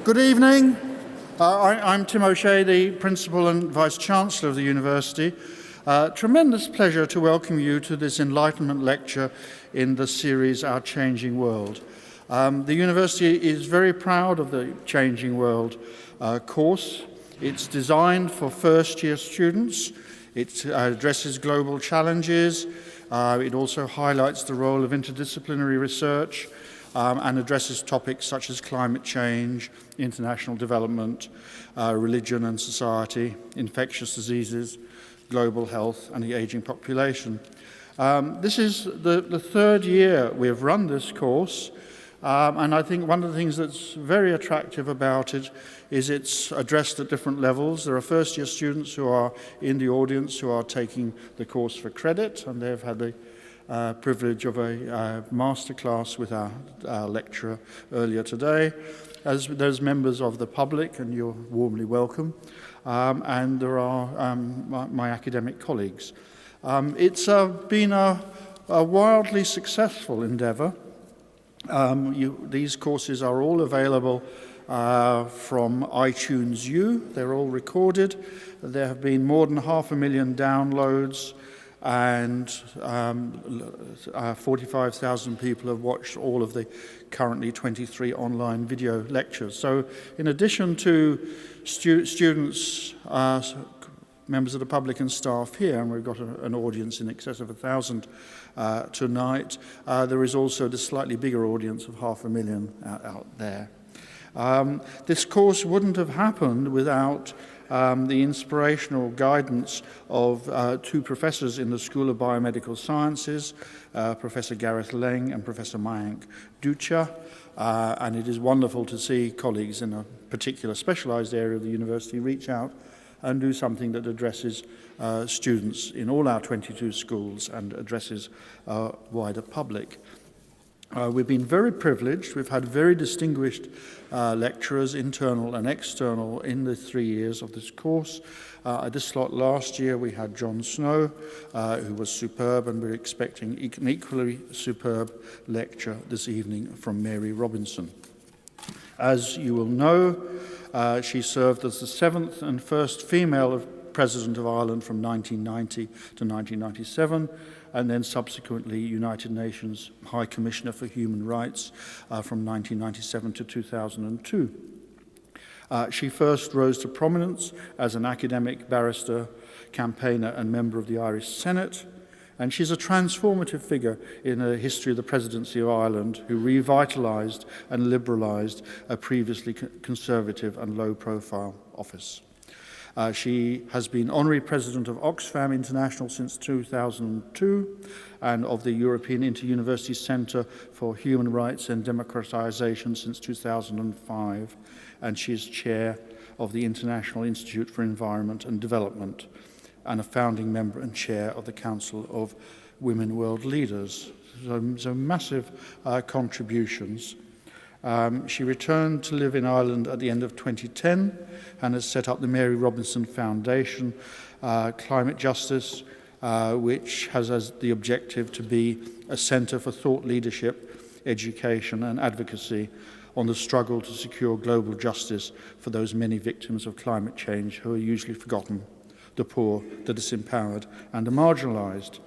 Good evening. I'm Tim O'Shea, the Principal and Vice-Chancellor of the University. Tremendous pleasure to welcome you to this Enlightenment lecture in the series Our Changing World. The University is very proud of the Changing World course. It's designed for first-year students. It addresses global challenges. It also highlights the role of interdisciplinary research and addresses topics such as climate change, international development, religion and society, infectious diseases, global health and the aging population. This is the third year we have run this course, and I think one of the things that's very attractive about it is it's addressed at different levels. There are first-year students who are in the audience who are taking the course for credit, and they've had the privilege of a masterclass with our lecturer earlier today. As there's members of the public, and you're warmly welcome, and there are my academic colleagues. It's been a wildly successful endeavour. These courses are all available from iTunes U. They're all recorded. There have been more than 500,000 downloads, and 45,000 people have watched all of the currently 23 online video lectures. So in addition to students, members of the public and staff here, and we've got an audience in excess of 1,000 tonight, there is also the slightly bigger audience of 500,000 out there. This course wouldn't have happened without the inspirational guidance of two professors in the School of Biomedical Sciences, Professor Gareth Leng and Professor Mayank Ducha, and it is wonderful to see colleagues in a particular specialised area of the university reach out and do something that addresses students in all our 22 schools and addresses wider public. We've been very privileged. We've had very distinguished lecturers, internal and external, in the 3 years of this course. At this slot last year, we had John Snow, who was superb, and we're expecting an equally superb lecture this evening from Mary Robinson. As you will know, she served as the 7th and first female President of Ireland from 1990 to 1997, and then subsequently United Nations High Commissioner for Human Rights from 1997 to 2002. She first rose to prominence as an academic, barrister, campaigner and member of the Irish Senate, and she's a transformative figure in the history of the presidency of Ireland, who revitalised and liberalised a previously conservative and low-profile office. She has been Honorary President of Oxfam International since 2002 and of the European Inter-University Centre for Human Rights and Democratisation since 2005, and she is Chair of the International Institute for Environment and Development and a founding member and Chair of the Council of Women World Leaders. So massive contributions. She returned to live in Ireland at the end of 2010 and has set up the Mary Robinson Foundation, Climate Justice, which has as the objective to be a centre for thought leadership, education and advocacy on the struggle to secure global justice for those many victims of climate change who are usually forgotten, the poor, the disempowered and the marginalised.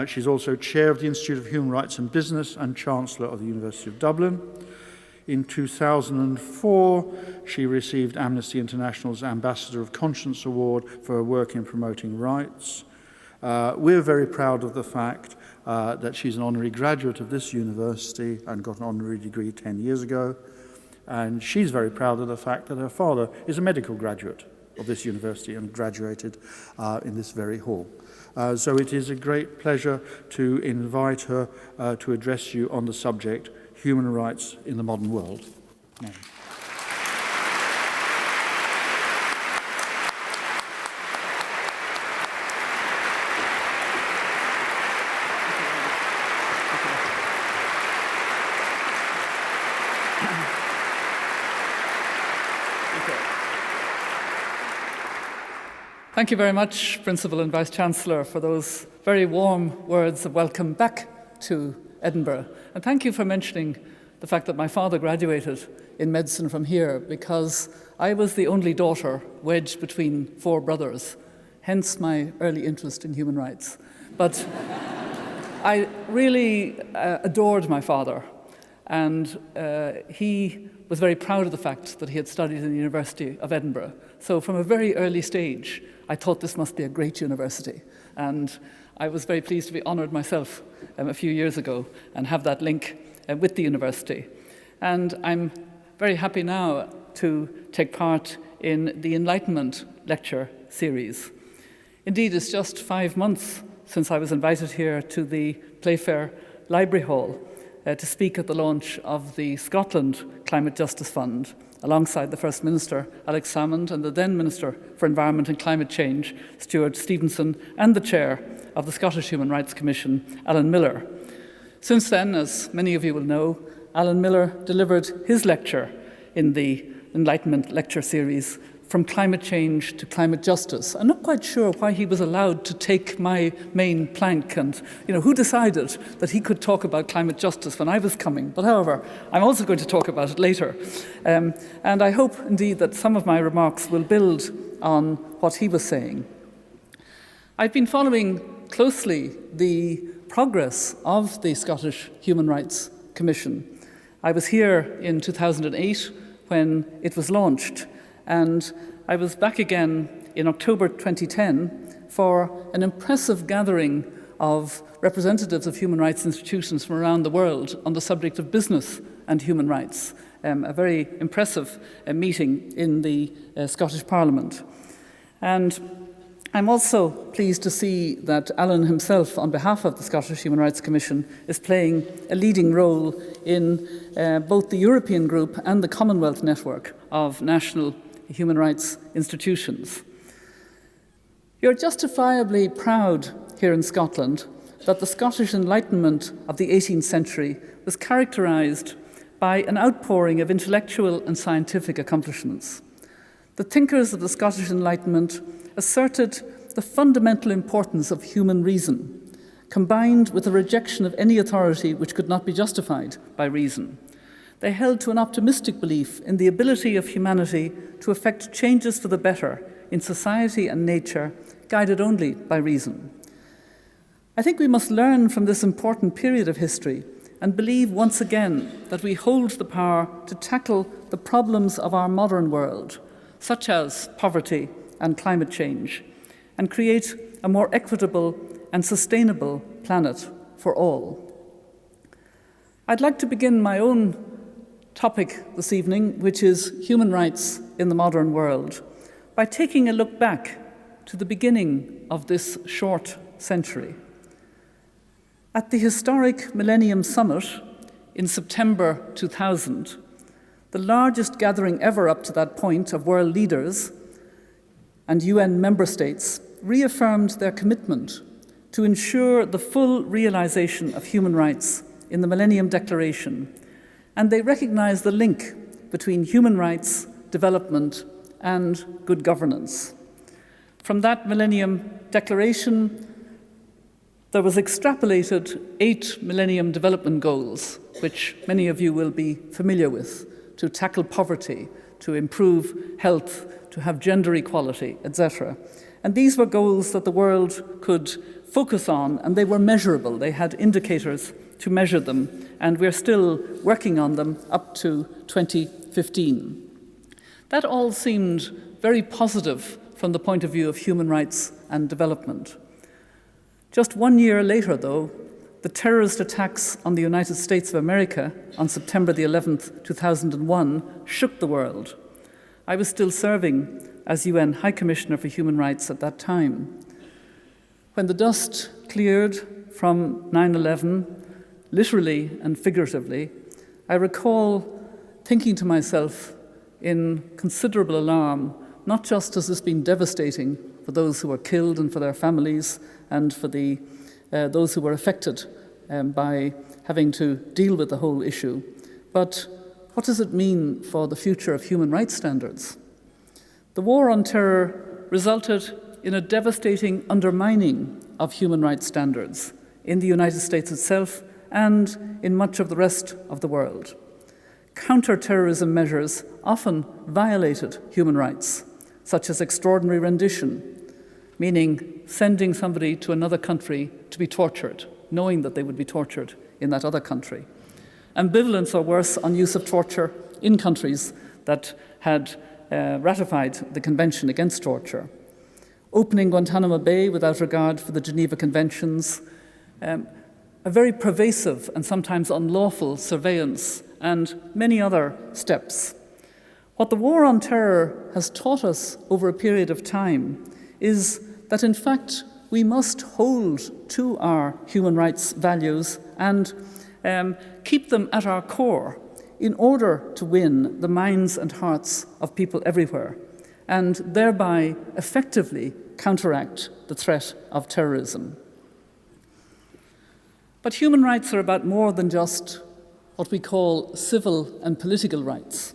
She's also Chair of the Institute of Human Rights and Business and Chancellor of the University of Dublin. In 2004, she received Amnesty International's Ambassador of Conscience Award for her work in promoting rights. We're very proud of the fact that she's an honorary graduate of this university and got an honorary degree 10 years ago. And she's very proud of the fact that her father is a medical graduate of this university and graduated in this very hall. So it is a great pleasure to invite her to address you on the subject, human rights in the modern world. Yeah. Thank you very much, Principal and Vice-Chancellor, for those very warm words of welcome back to Edinburgh. And thank you for mentioning the fact that my father graduated in medicine from here because I was the only daughter wedged between 4 brothers, hence my early interest in human rights. But I really adored my father, and he was very proud of the fact that he had studied in the University of Edinburgh. So from a very early stage, I thought this must be a great university. And I was very pleased to be honoured myself a few years ago and have that link with the university. And I'm very happy now to take part in the Enlightenment lecture series. Indeed, it's just 5 months since I was invited here to the Playfair Library Hall to speak at the launch of the Scotland Climate Justice Fund, alongside the First Minister, Alex Salmond, and the then Minister for Environment and Climate Change, Stuart Stevenson, and the Chair of the Scottish Human Rights Commission, Alan Miller. Since then, as many of you will know, Alan Miller delivered his lecture in the Enlightenment lecture series, From Climate Change to Climate Justice. I'm not quite sure why he was allowed to take my main plank, and who decided that he could talk about climate justice when I was coming. But however, I'm also going to talk about it later. And I hope indeed that some of my remarks will build on what he was saying. I've been following closely the progress of the Scottish Human Rights Commission. I was here in 2008 when it was launched, and I was back again in October 2010 for an impressive gathering of representatives of human rights institutions from around the world on the subject of business and human rights. A very impressive meeting in the Scottish Parliament. And I'm also pleased to see that Alan himself, on behalf of the Scottish Human Rights Commission, is playing a leading role in both the European Group and the Commonwealth Network of national human rights institutions. You're justifiably proud here in Scotland that the Scottish Enlightenment of the 18th century was characterised by an outpouring of intellectual and scientific accomplishments. The thinkers of the Scottish Enlightenment asserted the fundamental importance of human reason, combined with a rejection of any authority which could not be justified by reason. They held to an optimistic belief in the ability of humanity to effect changes for the better in society and nature, guided only by reason. I think we must learn from this important period of history and believe once again that we hold the power to tackle the problems of our modern world, such as poverty and climate change, and create a more equitable and sustainable planet for all. I'd like to begin my own topic this evening, which is human rights in the modern world, by taking a look back to the beginning of this short century. At the historic Millennium Summit in September 2000, the largest gathering ever up to that point of world leaders and UN member states reaffirmed their commitment to ensure the full realization of human rights in the Millennium Declaration, and they recognized the link between human rights, development, and good governance. From that Millennium Declaration, there was extrapolated 8 Millennium Development Goals, which many of you will be familiar with, to tackle poverty, to improve health, to have gender equality, etc. And these were goals that the world could focus on, and they were measurable. They had indicators to measure them, and we're still working on them up to 2015. That all seemed very positive from the point of view of human rights and development. Just 1 year later, though, the terrorist attacks on the United States of America on September the 11th, 2001, shook the world. I was still serving as UN High Commissioner for Human Rights at that time. When the dust cleared from 9/11, literally and figuratively, I recall thinking to myself in considerable alarm, not just has this been devastating for those who were killed and for their families and for those who were affected by having to deal with the whole issue, but what does it mean for the future of human rights standards? The war on terror resulted in a devastating undermining of human rights standards in the United States itself and in much of the rest of the world. Counter-terrorism measures often violated human rights, such as extraordinary rendition, meaning sending somebody to another country to be tortured, knowing that they would be tortured in that other country. Ambivalence or worse on use of torture in countries that had ratified the Convention Against Torture. Opening Guantanamo Bay without regard for the Geneva Conventions, a very pervasive and sometimes unlawful surveillance, and many other steps. What the war on terror has taught us over a period of time is that, in fact, we must hold to our human rights values and keep them at our core in order to win the minds and hearts of people everywhere, and thereby effectively counteract the threat of terrorism. But human rights are about more than just what we call civil and political rights.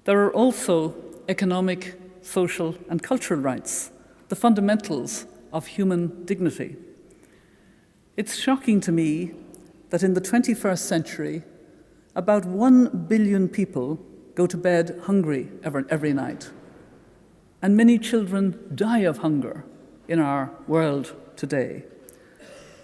There are also economic, social, and cultural rights, the fundamentals of human dignity. It's shocking to me that in the 21st century, about 1 billion people go to bed hungry every night. And many children die of hunger in our world today.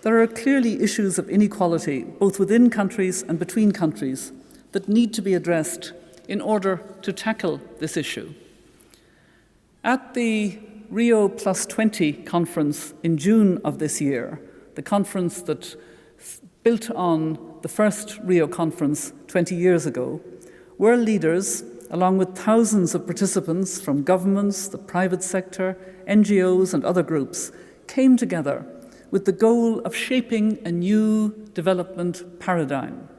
There are clearly issues of inequality, both within countries and between countries, that need to be addressed in order to tackle this issue. At the Rio +20 conference in June of this year, the conference that built on the first Rio conference 20 years ago, world leaders, along with thousands of participants from governments, the private sector, NGOs, and other groups, came together with the goal of shaping a new development paradigm,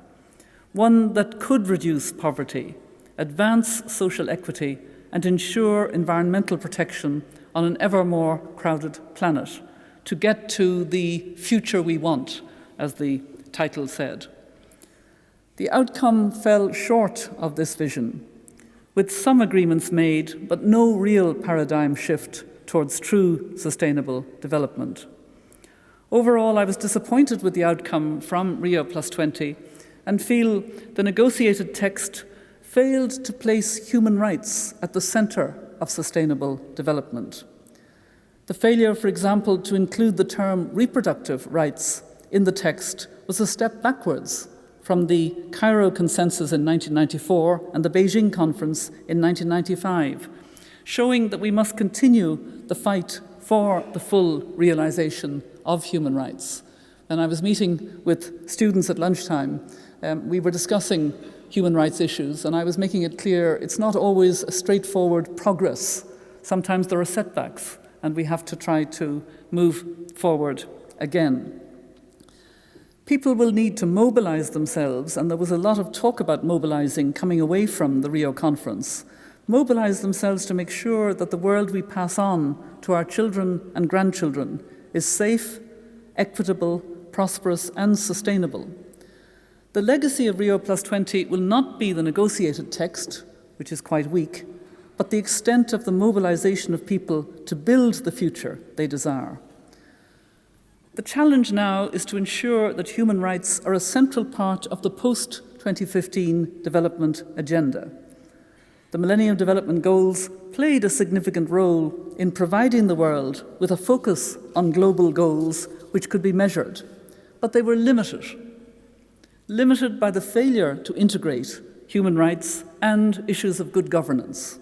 one that could reduce poverty, advance social equity, and ensure environmental protection on an ever more crowded planet, to get to the future we want, as the title said. The outcome fell short of this vision, with some agreements made, but no real paradigm shift towards true sustainable development. Overall, I was disappointed with the outcome from Rio +20 and feel the negotiated text failed to place human rights at the centre of sustainable development. The failure, for example, to include the term reproductive rights in the text was a step backwards from the Cairo Consensus in 1994 and the Beijing Conference in 1995, showing that we must continue the fight for the full realization of human rights. And I was meeting with students at lunchtime. We were discussing human rights issues, and I was making it clear it's not always a straightforward progress. Sometimes there are setbacks, and we have to try to move forward again. People will need to mobilize themselves, and there was a lot of talk about mobilizing coming away from the Rio conference. Mobilize themselves to make sure that the world we pass on to our children and grandchildren is safe, equitable, prosperous, and sustainable. The legacy of Rio +20 will not be the negotiated text, which is quite weak, but the extent of the mobilization of people to build the future they desire. The challenge now is to ensure that human rights are a central part of the post-2015 development agenda. The Millennium Development Goals played a significant role in providing the world with a focus on global goals which could be measured, but they were limited by the failure to integrate human rights and issues of good governance.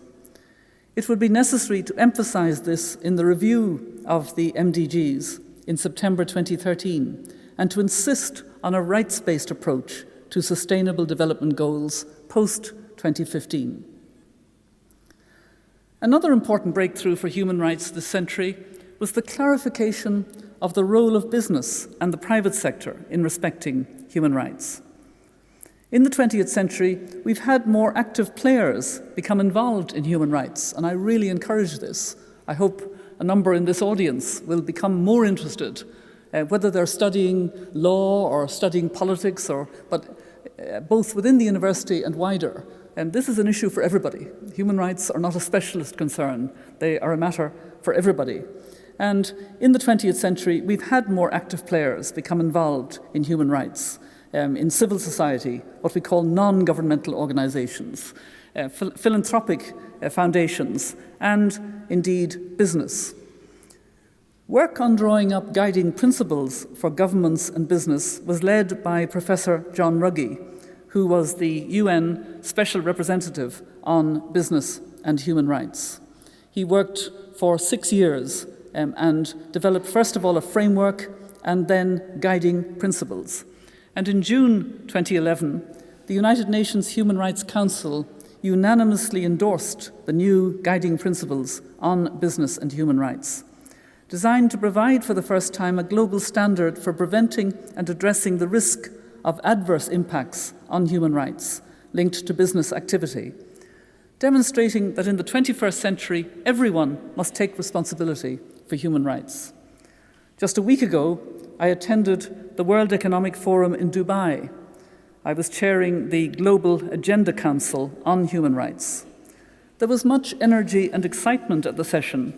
It would be necessary to emphasize this in the review of the MDGs in September 2013 and to insist on a rights-based approach to sustainable development goals post-2015. Another important breakthrough for human rights this century was the clarification of the role of business and the private sector in respecting human rights. In the 20th century, we've had more active players become involved in human rights, and I really encourage this. I hope a number in this audience will become more interested, whether they're studying law or studying politics, but both within the university and wider. And this is an issue for everybody. Human rights are not a specialist concern. They are a matter for everybody. And in the 20th century, we've had more active players become involved in human rights. in civil society, what we call non-governmental organizations, philanthropic foundations, and indeed business. Work on drawing up guiding principles for governments and business was led by Professor John Ruggie, who was the UN Special Representative on Business and Human Rights. He worked for 6 years and developed, first of all, a framework and then guiding principles. And in June 2011, the United Nations Human Rights Council unanimously endorsed the new guiding principles on business and human rights, designed to provide for the first time a global standard for preventing and addressing the risk of adverse impacts on human rights linked to business activity, demonstrating that in the 21st century, everyone must take responsibility for human rights. Just a week ago, I attended the World Economic Forum in Dubai. I was chairing the Global Agenda Council on Human Rights. There was much energy and excitement at the session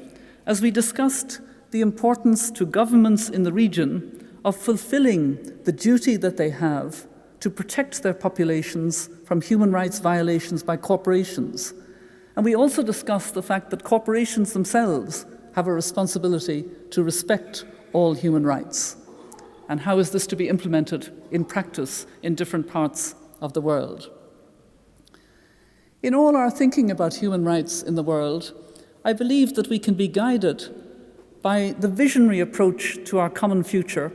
as we discussed the importance to governments in the region of fulfilling the duty that they have to protect their populations from human rights violations by corporations. And we also discussed the fact that corporations themselves have a responsibility to respect all human rights. And how is this to be implemented in practice in different parts of the world? In all our thinking about human rights in the world, I believe that we can be guided by the visionary approach to our common future,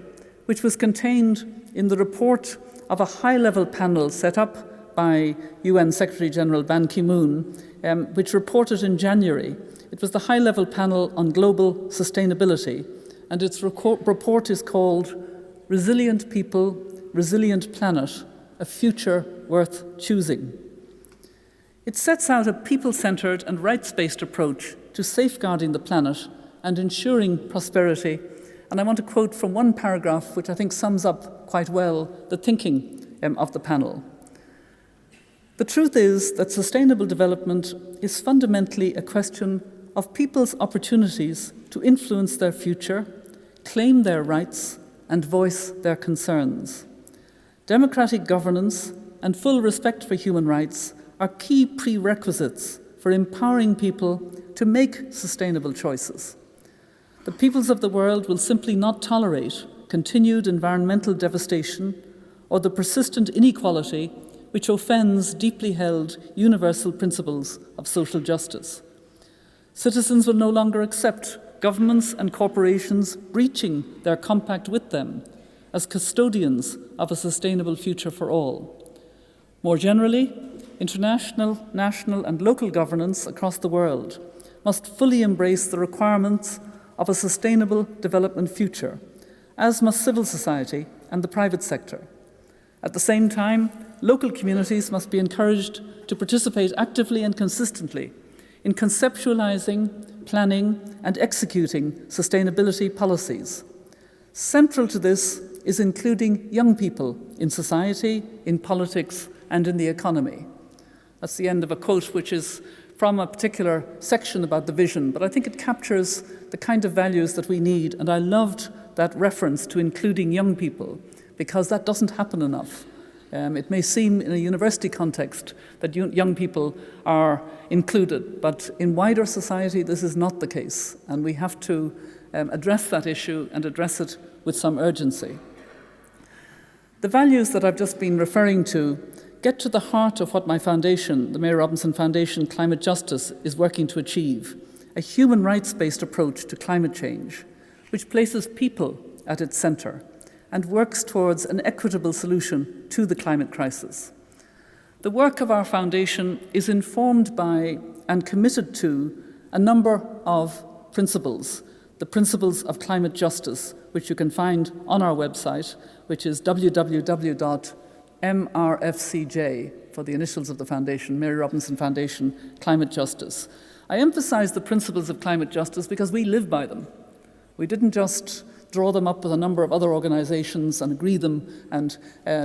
which was contained in the report of a high-level panel set up by UN Secretary-General Ban Ki-moon, which reported in January. It was the high-level panel on global sustainability, and its report is called Resilient People, Resilient Planet, a Future Worth Choosing. It sets out a people-centred and rights-based approach to safeguarding the planet and ensuring prosperity. And I want to quote from one paragraph which I think sums up quite well the thinking of the panel. The truth is that sustainable development is fundamentally a question of people's opportunities to influence their future, claim their rights, and voice their concerns. Democratic governance and full respect for human rights are key prerequisites for empowering people to make sustainable choices. The peoples of the world will simply not tolerate continued environmental devastation or the persistent inequality which offends deeply held universal principles of social justice. Citizens will no longer accept governments and corporations breaching their compact with them as custodians of a sustainable future for all. More generally, international, national and local governance across the world must fully embrace the requirements of a sustainable development future, as must civil society and the private sector. At the same time, local communities must be encouraged to participate actively and consistently in conceptualizing, planning, and executing sustainability policies. Central to this is including young people in society, in politics, and in the economy. That's the end of a quote which is from a particular section about the vision, but I think it captures the kind of values that we need, and I loved that reference to including young people, because that doesn't happen enough. It may seem in a university context that young people are included, but in wider society this is not the case, and we have to address that issue and address it with some urgency. The values that I've just been referring to get to the heart of what my foundation, the Mary Robinson Foundation Climate Justice, is working to achieve, a human rights-based approach to climate change, which places people at its centre and works towards an equitable solution to the climate crisis. The work of our foundation is informed by and committed to a number of principles, the principles of climate justice, which you can find on our website, which is www.mrfcj, for the initials of the foundation, Mary Robinson Foundation Climate Justice. I emphasize the principles of climate justice because we live by them. We didn't just draw them up with a number of other organizations and agree them and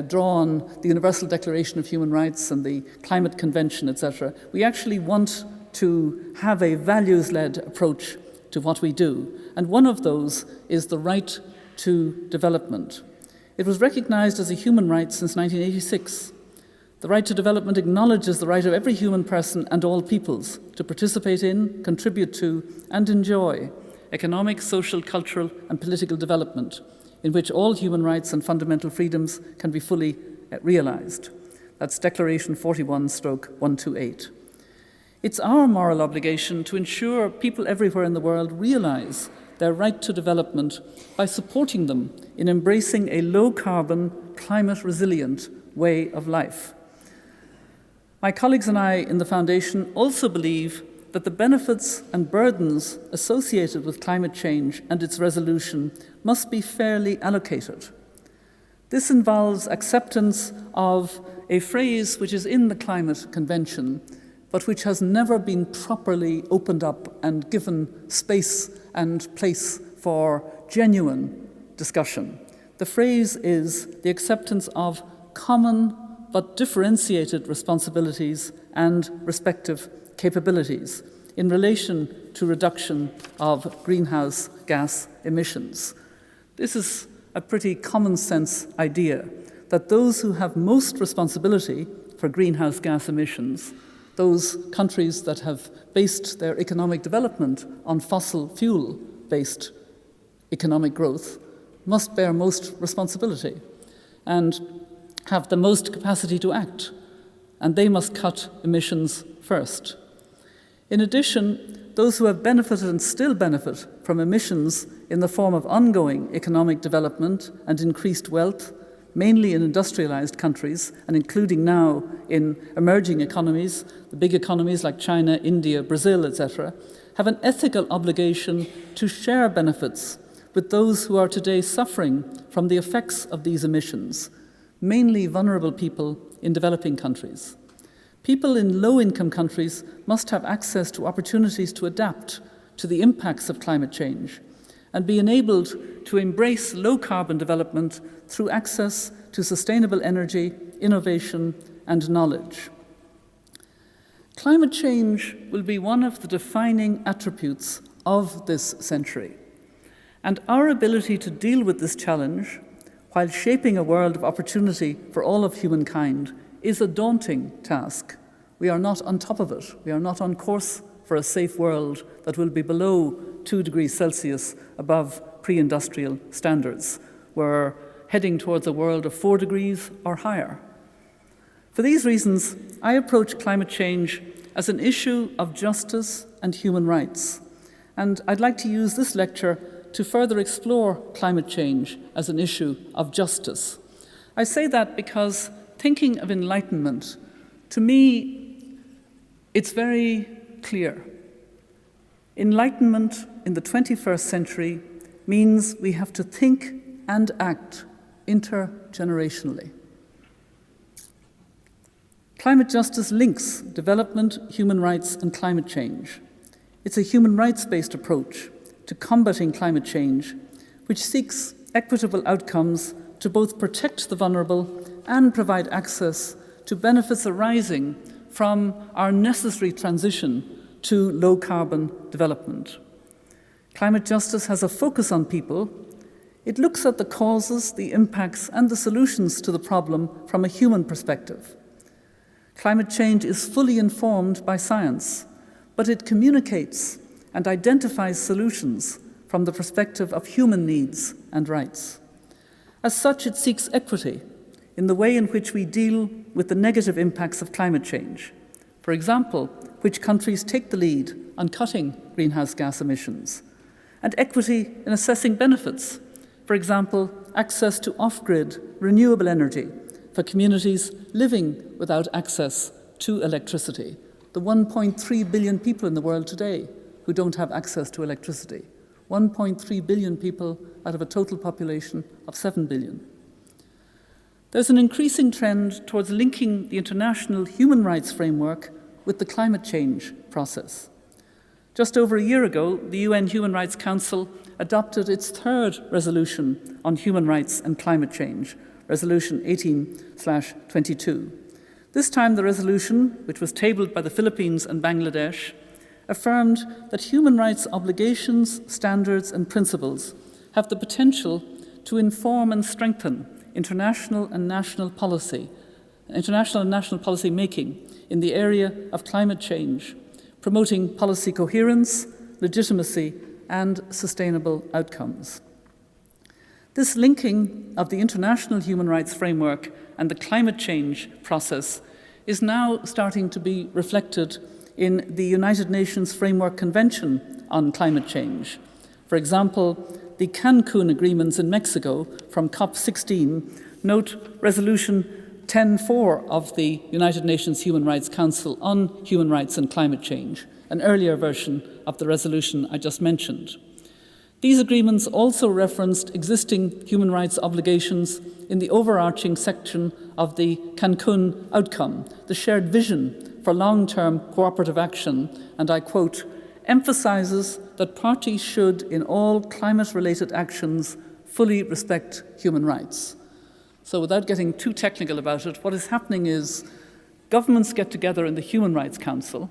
draw on the Universal Declaration of Human Rights and the Climate Convention, etc. We actually want to have a values-led approach to what we do. And one of those is the right to development. It was recognized as a human right since 1986. The right to development acknowledges the right of every human person and all peoples to participate in, contribute to, and enjoy economic, social, cultural, and political development in which all human rights and fundamental freedoms can be fully realized. That's Declaration 41/128. It's our moral obligation to ensure people everywhere in the world realize their right to development by supporting them in embracing a low-carbon, climate-resilient way of life. My colleagues and I in the Foundation also believe that the benefits and burdens associated with climate change and its resolution must be fairly allocated. This involves acceptance of a phrase which is in the Climate Convention, but which has never been properly opened up and given space and place for genuine discussion. The phrase is the acceptance of common but differentiated responsibilities and respective capabilities in relation to reduction of greenhouse gas emissions. This is a pretty common sense idea that those who have most responsibility for greenhouse gas emissions, those countries that have based their economic development on fossil fuel-based economic growth, must bear most responsibility and have the most capacity to act, and they must cut emissions first. In addition, those who have benefited and still benefit from emissions in the form of ongoing economic development and increased wealth, mainly in industrialized countries and including now in emerging economies, the big economies like China, India, Brazil, etc., have an ethical obligation to share benefits with those who are today suffering from the effects of these emissions, mainly vulnerable people in developing countries. People in low-income countries must have access to opportunities to adapt to the impacts of climate change and be enabled to embrace low-carbon development through access to sustainable energy, innovation, and knowledge. Climate change will be one of the defining attributes of this century, and our ability to deal with this challenge while shaping a world of opportunity for all of humankind is a daunting task. We are not on top of it. We are not on course for a safe world that will be below 2 degrees Celsius above pre-industrial standards. We're heading towards a world of 4 degrees or higher. For these reasons, I approach climate change as an issue of justice and human rights. And I'd like to use this lecture to further explore climate change as an issue of justice. I say that because thinking of enlightenment, to me, it's very clear. Enlightenment in the 21st century means we have to think and act intergenerationally. Climate justice links development, human rights, and climate change. It's a human rights-based approach to combating climate change, which seeks equitable outcomes to both protect the vulnerable and provide access to benefits arising from our necessary transition to low-carbon development. Climate justice has a focus on people. It looks at the causes, the impacts, and the solutions to the problem from a human perspective. Climate change is fully informed by science, but it communicates and identifies solutions from the perspective of human needs and rights. As such, it seeks equity in the way in which we deal with the negative impacts of climate change. For example, which countries take the lead on cutting greenhouse gas emissions, and equity in assessing benefits. For example, access to off-grid renewable energy for communities living without access to electricity. The 1.3 billion people in the world today who don't have access to electricity. 1.3 billion people out of a total population of 7 billion. There's an increasing trend towards linking the international human rights framework with the climate change process. Just over a year ago, the UN Human Rights Council adopted its third resolution on human rights and climate change, Resolution 18/22. This time the resolution, which was tabled by the Philippines and Bangladesh, affirmed that human rights obligations, standards, and principles have the potential to inform and strengthen international and national policy making in the area of climate change, promoting policy coherence, legitimacy, and sustainable outcomes. This linking of the international human rights framework and the climate change process is now starting to be reflected in the United Nations Framework Convention on Climate Change. For example, the Cancun agreements in Mexico from COP16 note Resolution 10.4 of the United Nations Human Rights Council on Human Rights and Climate Change, an earlier version of the resolution I just mentioned. These agreements also referenced existing human rights obligations in the overarching section of the Cancun outcome, the shared vision for long-term cooperative action, and I quote, emphasizes that parties should, in all climate-related actions, fully respect human rights. So without getting too technical about it, what is happening is governments get together in the Human Rights Council.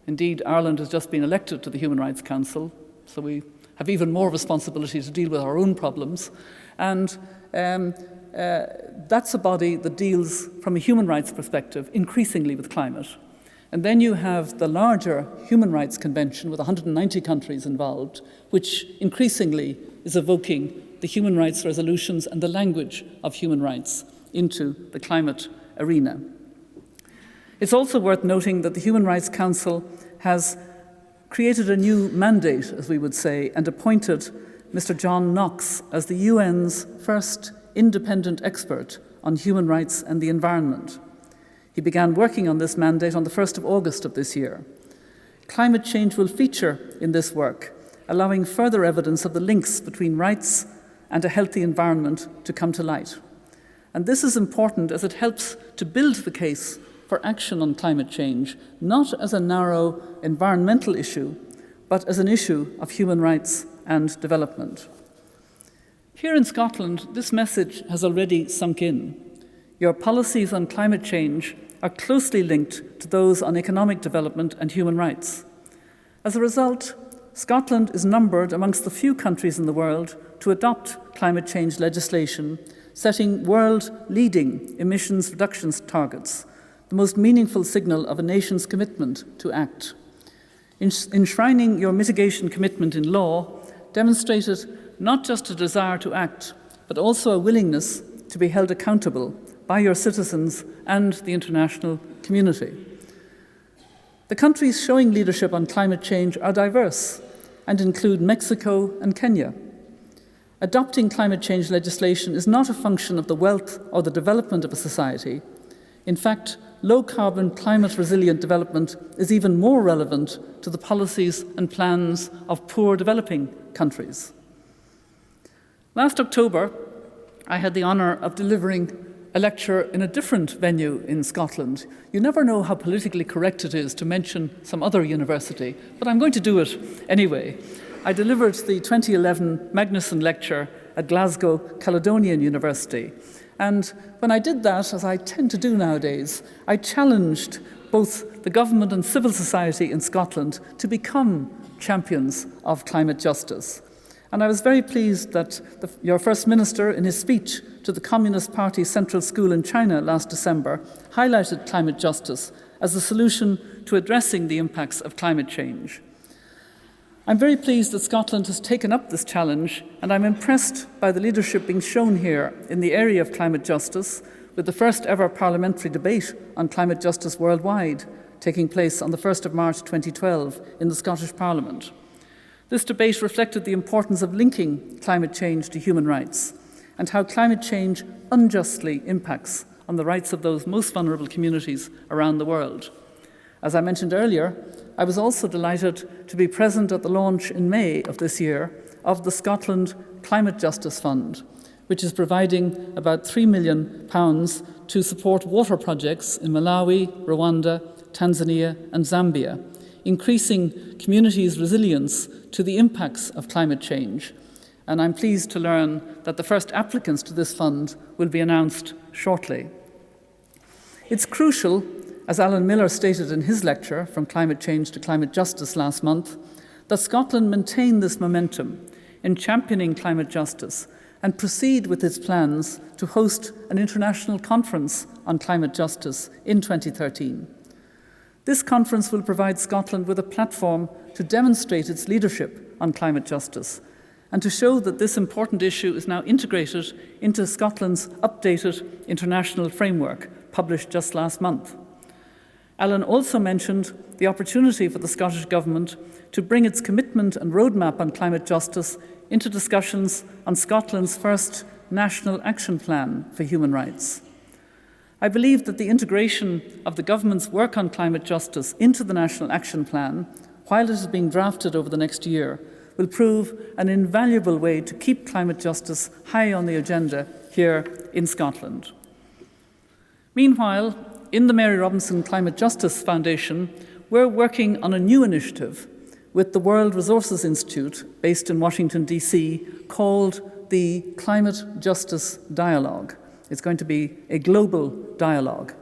Indeed, Ireland has just been elected to the Human Rights Council, so we have even more responsibility to deal with our own problems. And that's a body that deals, from a human rights perspective, increasingly with climate. And then you have the larger Human Rights Convention with 190 countries involved, which increasingly is evoking the human rights resolutions and the language of human rights into the climate arena. It's also worth noting that the Human Rights Council has created a new mandate, as we would say, and appointed Mr. John Knox as the UN's first independent expert on human rights and the environment. He began working on this mandate on the 1st of August of this year. Climate change will feature in this work, allowing further evidence of the links between rights and a healthy environment to come to light. And this is important as it helps to build the case for action on climate change, not as a narrow environmental issue, but as an issue of human rights and development. Here in Scotland, this message has already sunk in. Your policies on climate change are closely linked to those on economic development and human rights. As a result, Scotland is numbered amongst the few countries in the world to adopt climate change legislation, setting world-leading emissions reductions targets, the most meaningful signal of a nation's commitment to act. Enshrining your mitigation commitment in law demonstrated not just a desire to act, but also a willingness to be held accountable by your citizens and the international community. The countries showing leadership on climate change are diverse and include Mexico and Kenya. Adopting climate change legislation is not a function of the wealth or the development of a society. In fact, low-carbon, climate-resilient development is even more relevant to the policies and plans of poor developing countries. Last October, I had the honour of delivering a lecture in a different venue in Scotland. You never know how politically correct it is to mention some other university, but I'm going to do it anyway. I delivered the 2011 Magnuson Lecture at Glasgow Caledonian University. And when I did that, as I tend to do nowadays, I challenged both the government and civil society in Scotland to become champions of climate justice. And I was very pleased that your First Minister, in his speech to the Communist Party Central School in China last December, highlighted climate justice as the solution to addressing the impacts of climate change. I'm very pleased that Scotland has taken up this challenge, and I'm impressed by the leadership being shown here in the area of climate justice, with the first ever parliamentary debate on climate justice worldwide taking place on the 1st of March 2012 in the Scottish Parliament. This debate reflected the importance of linking climate change to human rights and how climate change unjustly impacts on the rights of those most vulnerable communities around the world. As I mentioned earlier, I was also delighted to be present at the launch in May of this year of the Scotland Climate Justice Fund, which is providing about £3 million to support water projects in Malawi, Rwanda, Tanzania and Zambia, increasing communities' resilience to the impacts of climate change. And I'm pleased to learn that the first applicants to this fund will be announced shortly. It's crucial, as Alan Miller stated in his lecture, From Climate Change to Climate Justice last month, that Scotland maintain this momentum in championing climate justice and proceed with its plans to host an international conference on climate justice in 2013. This conference will provide Scotland with a platform to demonstrate its leadership on climate justice and to show that this important issue is now integrated into Scotland's updated international framework published just last month. Alan also mentioned the opportunity for the Scottish Government to bring its commitment and roadmap on climate justice into discussions on Scotland's first National Action Plan for Human Rights. I believe that the integration of the Government's work on climate justice into the National Action Plan, while it is being drafted over the next year, will prove an invaluable way to keep climate justice high on the agenda here in Scotland. Meanwhile, in the Mary Robinson Climate Justice Foundation, we're working on a new initiative with the World Resources Institute, based in Washington, D.C., called the Climate Justice Dialogue. It's going to be a global dialogue.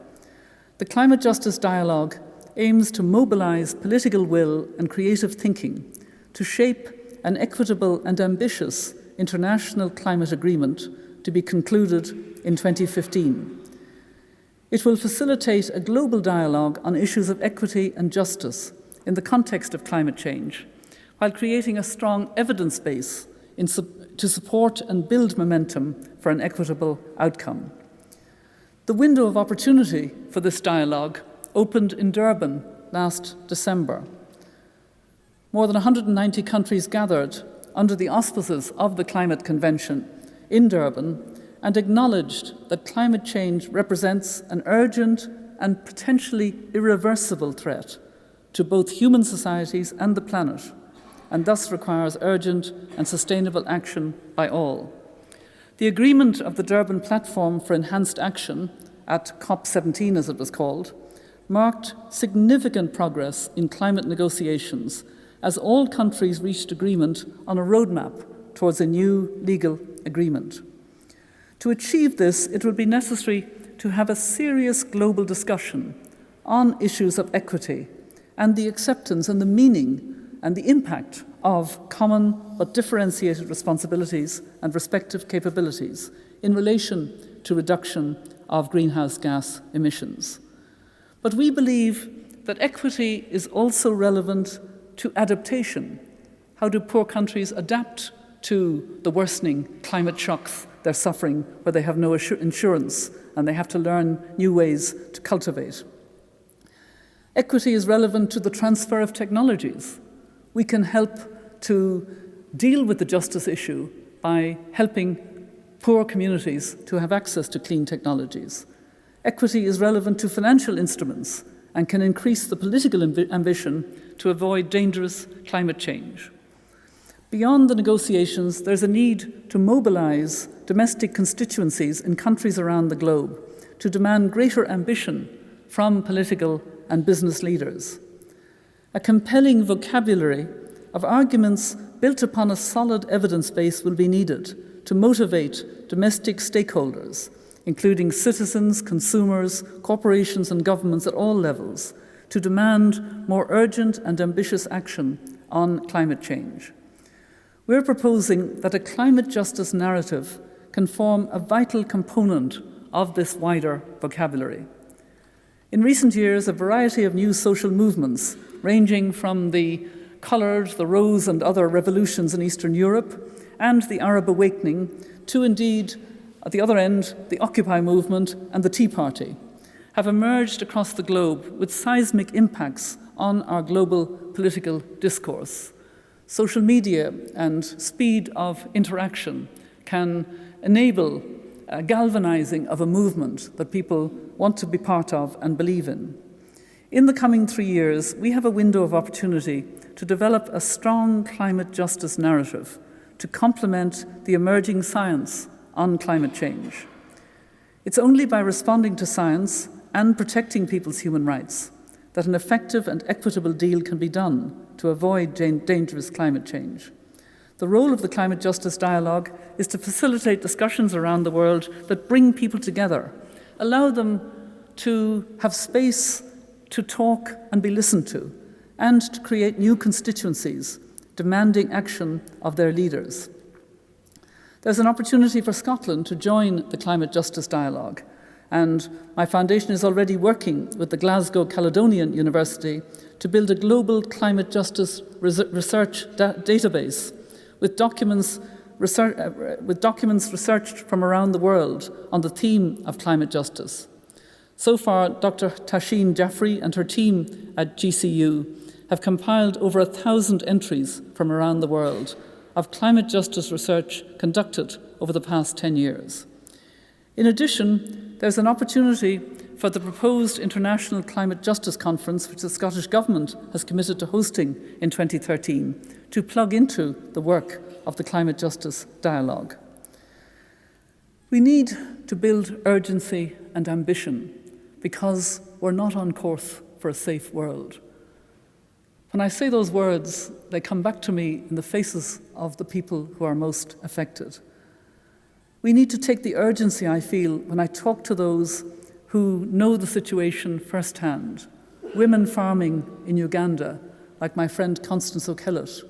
The Climate Justice Dialogue aims to mobilize political will and creative thinking to shape an equitable and ambitious international climate agreement to be concluded in 2015. It will facilitate a global dialogue on issues of equity and justice in the context of climate change, while creating a strong evidence base to support and build momentum for an equitable outcome. The window of opportunity for this dialogue opened in Durban last December. More than 190 countries gathered under the auspices of the Climate Convention in Durban and acknowledged that climate change represents an urgent and potentially irreversible threat to both human societies and the planet, and thus requires urgent and sustainable action by all. The agreement of the Durban Platform for Enhanced Action, at COP17 as it was called, marked significant progress in climate negotiations as all countries reached agreement on a roadmap towards a new legal agreement. To achieve this, it would be necessary to have a serious global discussion on issues of equity and the acceptance and the meaning and the impact of common but differentiated responsibilities and respective capabilities in relation to reduction of greenhouse gas emissions. But we believe that equity is also relevant to adaptation. How do poor countries adapt to the worsening climate shocks they're suffering, where they have no insurance and they have to learn new ways to cultivate? Equity is relevant to the transfer of technologies. We can help to deal with the justice issue by helping poor communities to have access to clean technologies. Equity is relevant to financial instruments and can increase the political ambition to avoid dangerous climate change. Beyond the negotiations, there's a need to mobilize domestic constituencies in countries around the globe to demand greater ambition from political and business leaders. A compelling vocabulary of arguments built upon a solid evidence base will be needed to motivate domestic stakeholders, including citizens, consumers, corporations and governments at all levels, to demand more urgent and ambitious action on climate change. We're proposing that a climate justice narrative can form a vital component of this wider vocabulary. In recent years, a variety of new social movements, ranging from the coloured, the rose and other revolutions in Eastern Europe, and the Arab awakening, to indeed, at the other end, the Occupy movement and the Tea Party, have emerged across the globe with seismic impacts on our global political discourse. Social media and speed of interaction can enable a galvanizing of a movement that people want to be part of and believe in. In the coming 3 years, we have a window of opportunity to develop a strong climate justice narrative to complement the emerging science on climate change. It's only by responding to science and protecting people's human rights that an effective and equitable deal can be done to avoid dangerous climate change. The role of the Climate Justice Dialogue is to facilitate discussions around the world that bring people together, allow them to have space to talk and be listened to, and to create new constituencies demanding action of their leaders. There's an opportunity for Scotland to join the climate justice dialogue, and my foundation is already working with the Glasgow Caledonian University to build a global climate justice research database with documents researched from around the world on the theme of climate justice. So far, Dr. Tashin Jaffrey and her team at GCU have compiled over 1,000 entries from around the world of climate justice research conducted over the past 10 years. In addition, there's an opportunity for the proposed International Climate Justice Conference, which the Scottish Government has committed to hosting in 2013, to plug into the work of the climate justice dialogue. We need to build urgency and ambition because we're not on course for a safe world. When I say those words, they come back to me in the faces of the people who are most affected. We need to take the urgency I feel when I talk to those who know the situation firsthand. Women farming in Uganda, like my friend Constance O'Kellett,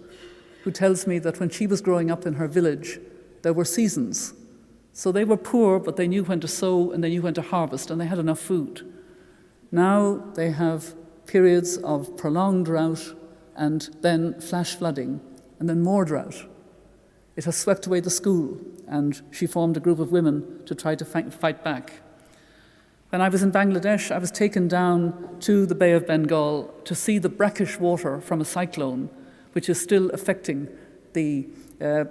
who tells me that when she was growing up in her village, there were seasons. So they were poor, but they knew when to sow and they knew when to harvest, and they had enough food. Now they have periods of prolonged drought and then flash flooding, and then more drought. It has swept away the school, and she formed a group of women to try to fight back. When I was in Bangladesh, I was taken down to the Bay of Bengal to see the brackish water from a cyclone, which is still affecting the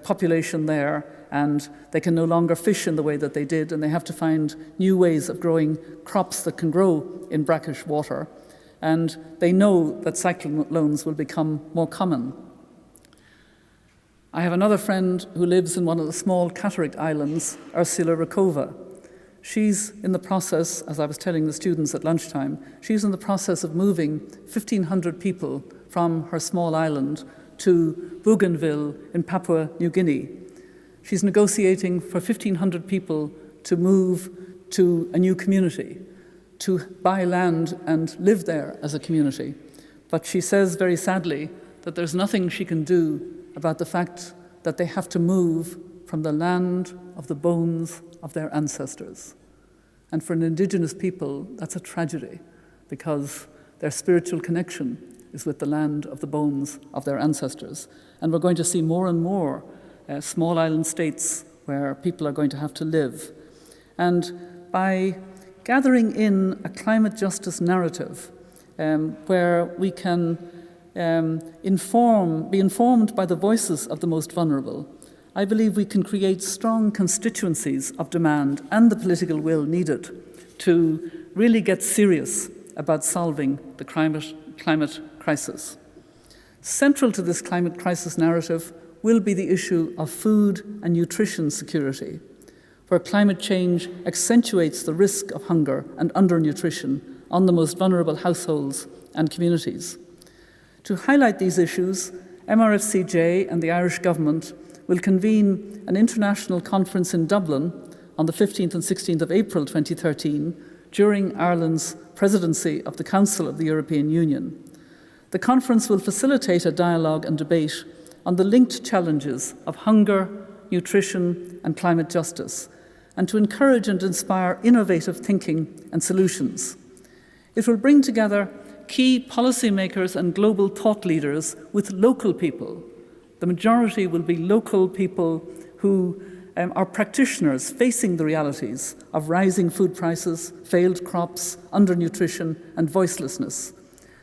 population there, and they can no longer fish in the way that they did, and they have to find new ways of growing crops that can grow in brackish water. And they know that cyclones will become more common. I have another friend who lives in one of the small Cataract Islands, Ursula Rakova. She's in the process, as I was telling the students at lunchtime, she's in the process of moving 1,500 people from her small island to Bougainville in Papua New Guinea. She's negotiating for 1,500 people to move to a new community, to buy land and live there as a community. But she says very sadly that there's nothing she can do about the fact that they have to move from the land of the bones of their ancestors. And for an Indigenous people, that's a tragedy, because their spiritual connection is with the land of the bones of their ancestors. And we're going to see more and more small island states where people are going to have to live. And by gathering in a climate justice narrative where we can be informed by the voices of the most vulnerable, I believe we can create strong constituencies of demand and the political will needed to really get serious about solving the climate crisis. Central to this climate crisis narrative will be the issue of food and nutrition security, where climate change accentuates the risk of hunger and undernutrition on the most vulnerable households and communities. To highlight these issues, MRFCJ and the Irish Government will convene an international conference in Dublin on the 15th and 16th of April 2013 during Ireland's presidency of the Council of the European Union. The conference will facilitate a dialogue and debate on the linked challenges of hunger, nutrition, and climate justice, and to encourage and inspire innovative thinking and solutions. It will bring together key policymakers and global thought leaders with local people. The majority will be local people who are practitioners facing the realities of rising food prices, failed crops, undernutrition, and voicelessness,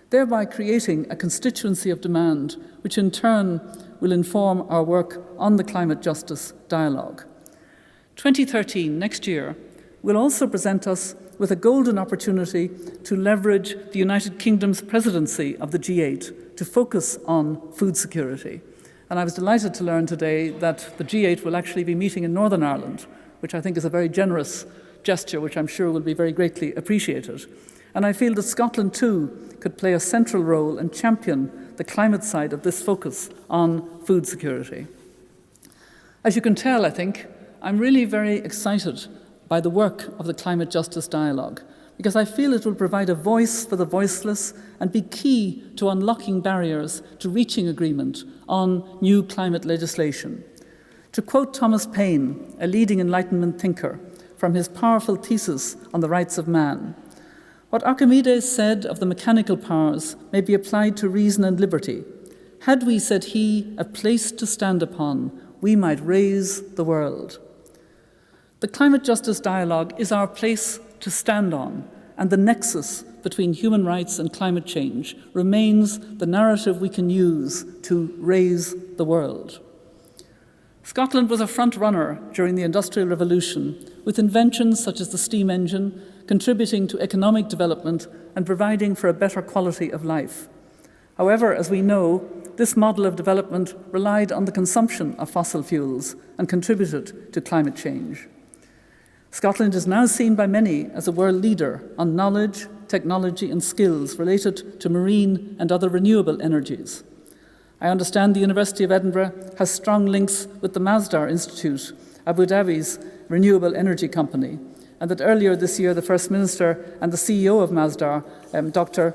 thereby creating a constituency of demand, which in turn will inform our work on the climate justice dialogue. 2013, next year, will also present us with a golden opportunity to leverage the United Kingdom's presidency of the G8 to focus on food security. And I was delighted to learn today that the G8 will actually be meeting in Northern Ireland, which I think is a very generous gesture, which I'm sure will be very greatly appreciated. And I feel that Scotland too could play a central role and champion the climate side of this focus on food security. As you can tell, I think, I'm really very excited by the work of the Climate Justice Dialogue, because I feel it will provide a voice for the voiceless and be key to unlocking barriers to reaching agreement on new climate legislation. To quote Thomas Paine, a leading Enlightenment thinker, from his powerful thesis on the rights of man, what Archimedes said of the mechanical powers may be applied to reason and liberty. Had we, said he, a place to stand upon, we might raise the world. The climate justice dialogue is our place to stand on, and the nexus between human rights and climate change remains the narrative we can use to raise the world. Scotland was a front runner during the Industrial Revolution, with inventions such as the steam engine contributing to economic development and providing for a better quality of life. However, as we know, this model of development relied on the consumption of fossil fuels and contributed to climate change. Scotland is now seen by many as a world leader on knowledge, technology and skills related to marine and other renewable energies. I understand the University of Edinburgh has strong links with the Masdar Institute, Abu Dhabi's renewable energy company, and that earlier this year the First Minister and the CEO of Masdar, Dr.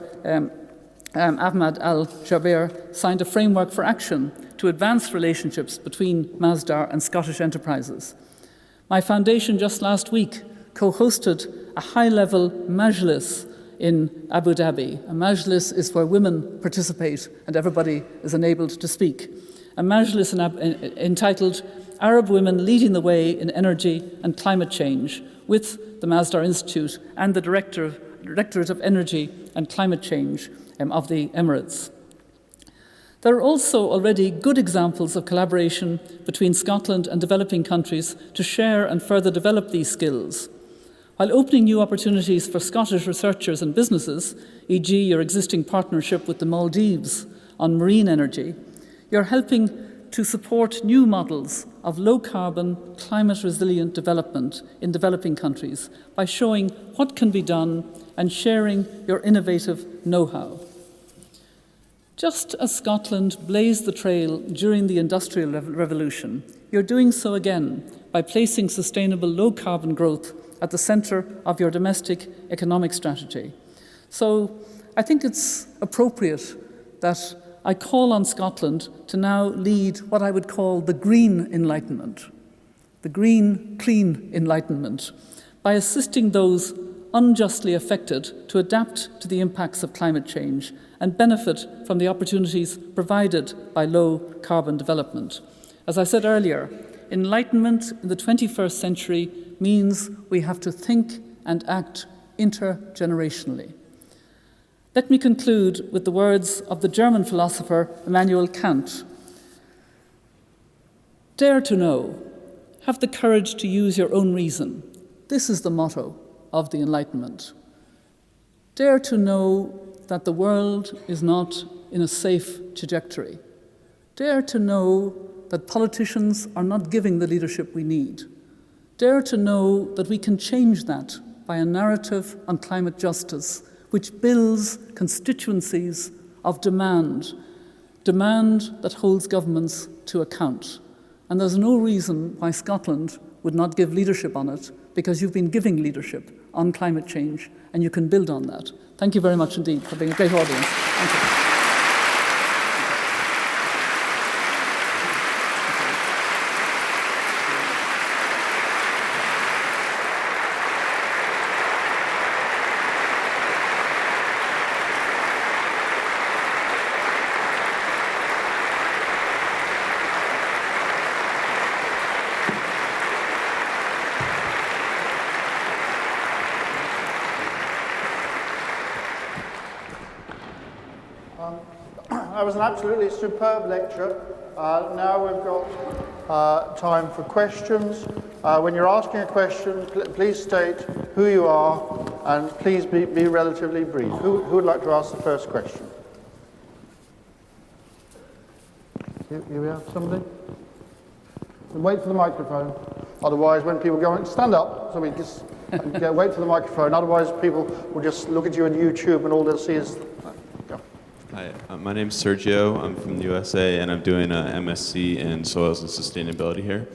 Ahmad Al-Jaber, signed a framework for action to advance relationships between Masdar and Scottish enterprises. My foundation just last week co-hosted a high-level majlis in Abu Dhabi. A majlis is where women participate and everybody is enabled to speak. A majlis entitled Arab Women Leading the Way in Energy and Climate Change with the Masdar Institute and the Directorate of Energy and Climate Change of the Emirates. There are also already good examples of collaboration between Scotland and developing countries to share and further develop these skills. While opening new opportunities for Scottish researchers and businesses, e.g. your existing partnership with the Maldives on marine energy, you're helping to support new models of low-carbon, climate-resilient development in developing countries by showing what can be done and sharing your innovative know-how. Just as Scotland blazed the trail during the Industrial Revolution, you're doing so again by placing sustainable low-carbon growth at the centre of your domestic economic strategy. So I think it's appropriate that I call on Scotland to now lead what I would call the green enlightenment, the green, clean enlightenment, by assisting those unjustly affected to adapt to the impacts of climate change and benefit from the opportunities provided by low-carbon development. As I said earlier, enlightenment in the 21st century means we have to think and act intergenerationally. Let me conclude with the words of the German philosopher Immanuel Kant. Dare to know, have the courage to use your own reason. This is the motto of the Enlightenment. Dare to know that the world is not in a safe trajectory. Dare to know that politicians are not giving the leadership we need. Dare to know that we can change that by a narrative on climate justice, which builds constituencies of demand that holds governments to account. And there's no reason why Scotland would not give leadership on it, because you've been giving leadership on climate change, and you can build on that. Thank you very much indeed for being a great audience. Thank you. That was an absolutely superb lecture. Now we've got time for questions. When you're asking a question, please state who you are and please be relatively brief. Who would like to ask the first question? Here we have somebody. And wait for the microphone. Otherwise, when people go, stand up. So we just wait for the microphone. Otherwise, people will just look at you on YouTube and all they'll see is. Hi, my name's Sergio. I'm from the USA, and I'm doing an MSc in Soils and Sustainability here.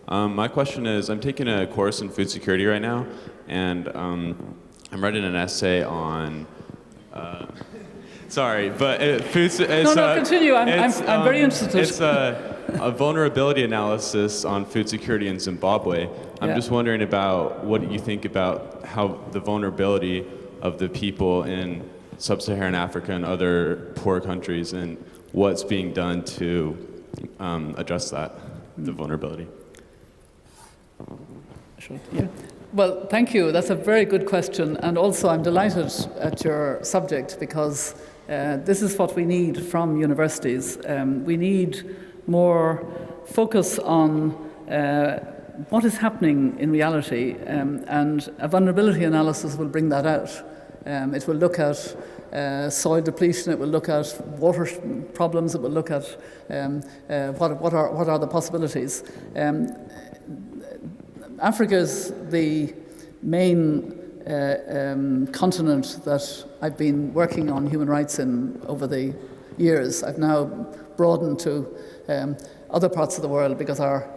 My question is, I'm taking a course in food security right now, and I'm writing an essay on Sorry, but Continue. I'm very interested. It's a vulnerability analysis on food security in Zimbabwe. I'm just wondering about what you think about how the vulnerability of the people in sub-Saharan Africa and other poor countries, and what's being done to address that, the vulnerability. Yeah. Well, thank you. That's a very good question. And also, I'm delighted at your subject because this is what we need from universities. We need more focus on what is happening in reality, and a vulnerability analysis will bring that out. It will look at soil depletion, it will look at water problems, it will look at what are the possibilities. Africa is the main continent that I've been working on human rights in over the years. I've now broadened to other parts of the world because our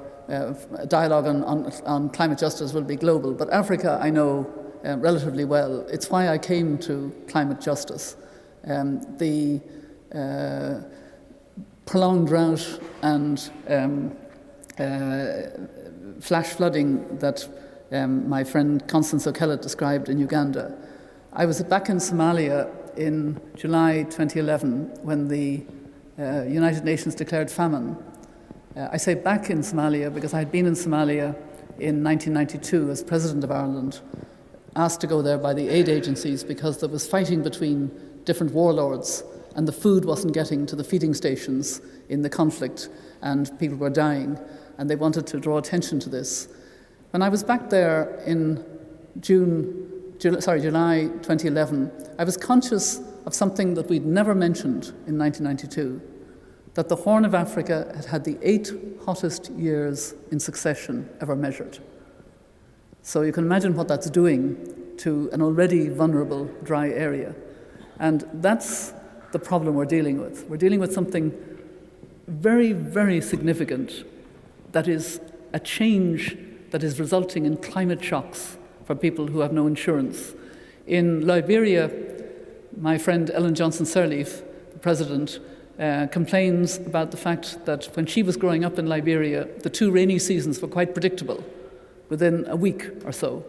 dialogue on climate justice will be global. But Africa I know relatively well. It's why I came to climate justice. The prolonged drought and flash flooding that my friend Constance O'Kellett described in Uganda. I was back in Somalia in July 2011 when the United Nations declared famine. I say back in Somalia because I had been in Somalia in 1992 as President of Ireland, asked to go there by the aid agencies because there was fighting between different warlords and the food wasn't getting to the feeding stations in the conflict and people were dying, and they wanted to draw attention to this. When I was back there in July 2011, I was conscious of something that we'd never mentioned in 1992, that the Horn of Africa had had the 8 hottest years in succession ever measured. So you can imagine what that's doing to an already vulnerable dry area. And that's the problem we're dealing with. We're dealing with something very, very significant that is a change that is resulting in climate shocks for people who have no insurance. In Liberia, my friend Ellen Johnson Sirleaf, the president, complains about the fact that when she was growing up in Liberia, the 2 rainy seasons were quite predictable within a week or so.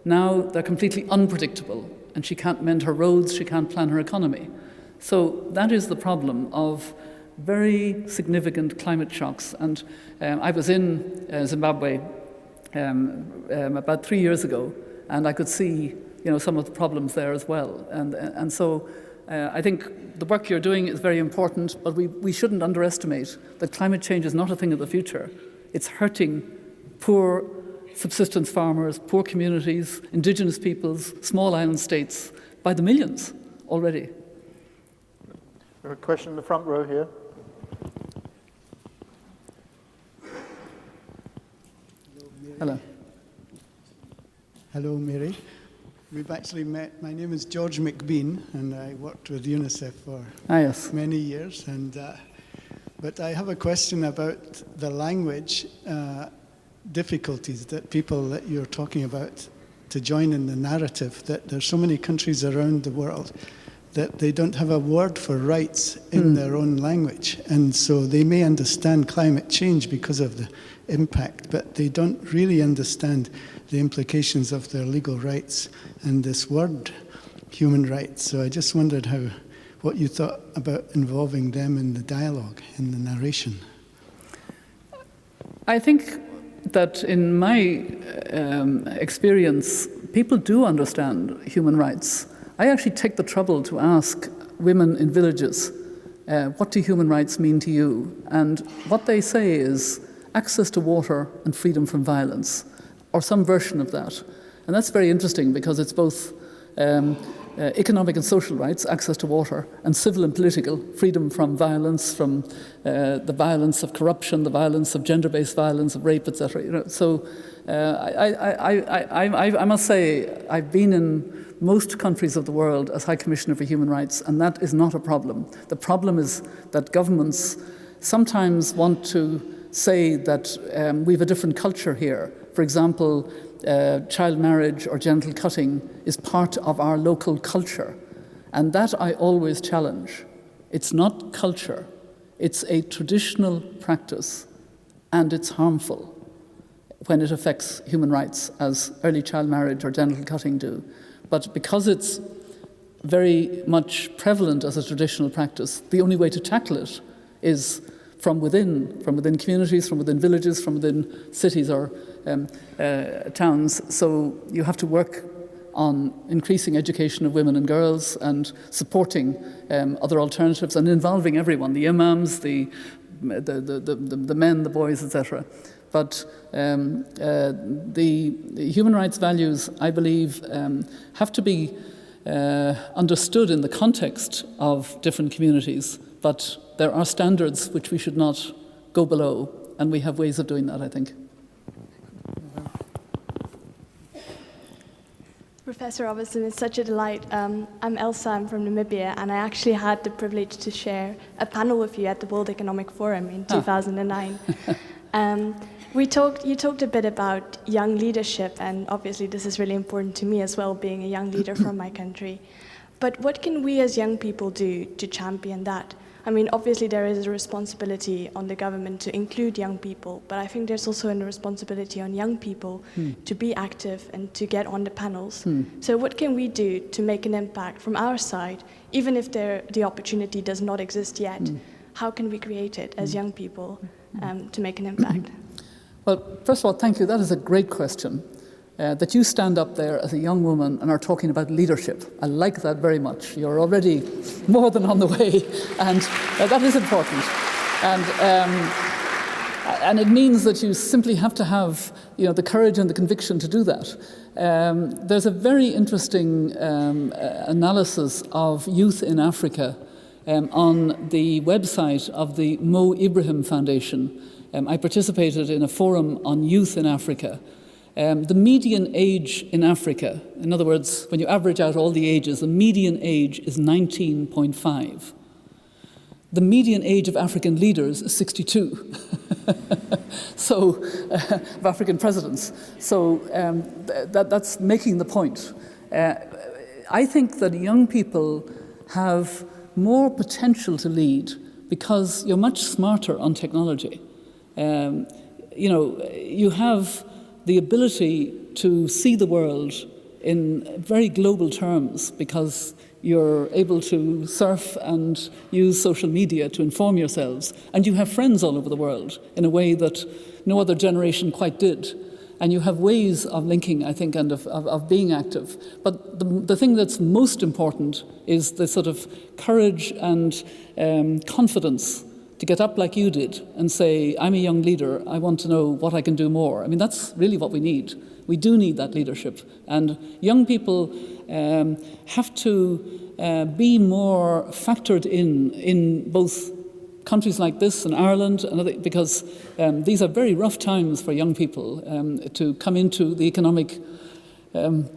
Now they're completely unpredictable, and she can't mend her roads, she can't plan her economy. So that is the problem of very significant climate shocks. And I was in Zimbabwe about 3 years ago, and I could see, some of the problems there as well. And so I think the work you're doing is very important, but we shouldn't underestimate that climate change is not a thing of the future. It's hurting poor subsistence farmers, poor communities, indigenous peoples, small island states by the millions already. There's a question in the front row here. Hello. Hello, Mary. We've actually met. My name is George McBean, and I worked with UNICEF for many years. But I have a question about the language difficulties that people that you're talking about to join in the narrative, that there's so many countries around the world that they don't have a word for rights in their own language. And so they may understand climate change because of the impact, but they don't really understand the implications of their legal rights and this word, human rights. So I just wondered what you thought about involving them in the dialogue, in the narration. I think that in my experience, people do understand human rights. I actually take the trouble to ask women in villages, what do human rights mean to you? And what they say is access to water and freedom from violence, or some version of that. And that's very interesting because it's both economic and social rights, access to water, and civil and political, freedom from violence, from the violence of corruption, the violence of gender-based violence, of rape, etc. So I must say I've been in most countries of the world as High Commissioner for Human Rights, and that is not a problem. The problem is that governments sometimes want to say that we have a different culture here. For example, child marriage or genital cutting is part of our local culture. And that I always challenge. It's not culture. It's a traditional practice, and it's harmful when it affects human rights, as early child marriage or genital cutting do. But because it's very much prevalent as a traditional practice, the only way to tackle it is from within communities, from within villages, from within cities or towns. So you have to work on increasing education of women and girls and supporting other alternatives and involving everyone, the imams, the men, the boys, etc. But the human rights values, I believe, have to be understood in the context of different communities. But there are standards which we should not go below, and we have ways of doing that, I think. Professor Robertson, it's such a delight. I'm Elsa, I'm from Namibia, and I actually had the privilege to share a panel with you at the World Economic Forum in 2009. You talked a bit about young leadership, and obviously this is really important to me as well, being a young leader from my country. But what can we as young people do to champion that? I mean, obviously there is a responsibility on the government to include young people, but I think there's also a responsibility on young people to be active and to get on the panels. So what can we do to make an impact from our side, even if the opportunity does not exist yet? How can we create it as young people to make an impact? Well, first of all, thank you. That is a great question. That you stand up there as a young woman and are talking about leadership. I like that very much. You're already more than on the way, and that is important. And it means that you simply have to have, the courage and the conviction to do that. There's a very interesting analysis of youth in Africa on the website of the Mo Ibrahim Foundation. I participated in a forum on youth in Africa. The median age in Africa, in other words, when you average out all the ages, the median age is 19.5. The median age of African leaders is 62. So, of African presidents. So that's making the point. I think that young people have more potential to lead because you're much smarter on technology. You have the ability to see the world in very global terms because you're able to surf and use social media to inform yourselves. And you have friends all over the world in a way that no other generation quite did. And you have ways of linking, I think, and of being active. But the thing that's most important is the sort of courage and confidence to get up like you did and say, I'm a young leader, I want to know what I can do more. I mean, that's really what we need. We do need that leadership. And young people have to be more factored in both countries like this and Ireland, and because these are very rough times for young people to come into the economic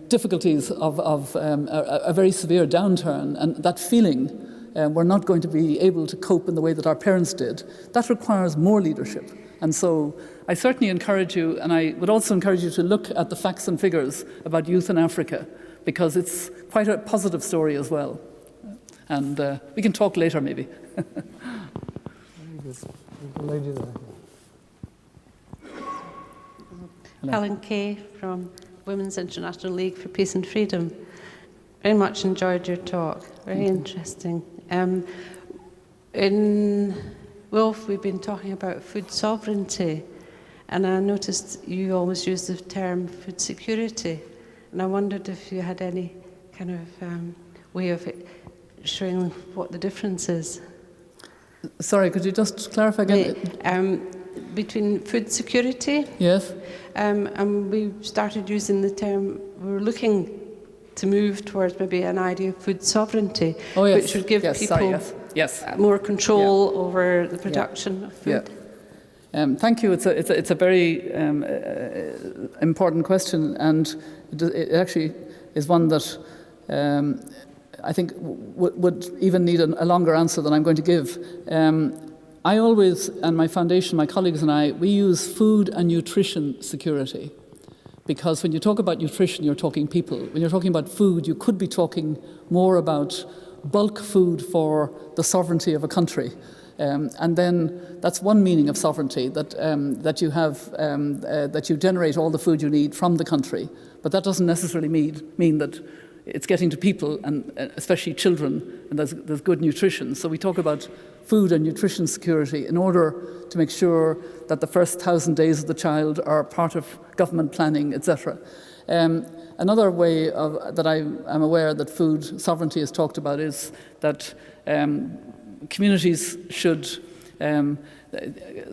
difficulties of a very severe downturn, and that feeling we're not going to be able to cope in the way that our parents did. That requires more leadership. And so I certainly encourage you, and I would also encourage you to look at the facts and figures about youth in Africa, because it's quite a positive story as well. And we can talk later, maybe. Lady there. Helen Kay from Women's International League for Peace and Freedom. Very much enjoyed your talk. Very interesting. In Wolf, we've been talking about food sovereignty, and I noticed you always use the term food security, and I wondered if you had any kind of way of showing what the difference is. Sorry, could you just clarify again? Between food security. Yes. And we started using the term, we were looking to move towards maybe an idea of food sovereignty, which would give people more control over the production of food. Thank you. It's a very important question, and it actually is one that I think would even need a longer answer than I'm going to give. I always, and my foundation, my colleagues and I, we use food and nutrition security, because when you talk about nutrition, you're talking people. When you're talking about food, you could be talking more about bulk food for the sovereignty of a country. And then that's one meaning of sovereignty, that you have that you generate all the food you need from the country. But that doesn't necessarily mean that it's getting to people, and especially children, and there's good nutrition. So we talk about food and nutrition security in order to make sure that the first 1,000 days of the child are part of government planning, etc. Another way that I am aware that food sovereignty is talked about is that communities should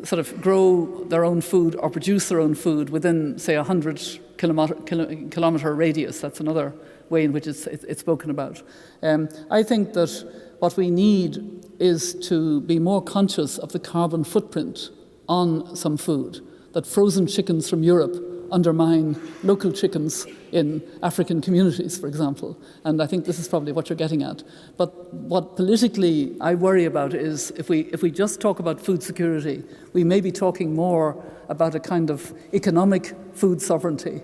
sort of grow their own food or produce their own food within, say, 100 kilometre radius. That's another way in which it's spoken about. I think that what we need is to be more conscious of the carbon footprint on some food, that frozen chickens from Europe undermine local chickens in African communities, for example. And I think this is probably what you're getting at. But what politically I worry about is if we just talk about food security, we may be talking more about a kind of economic food sovereignty.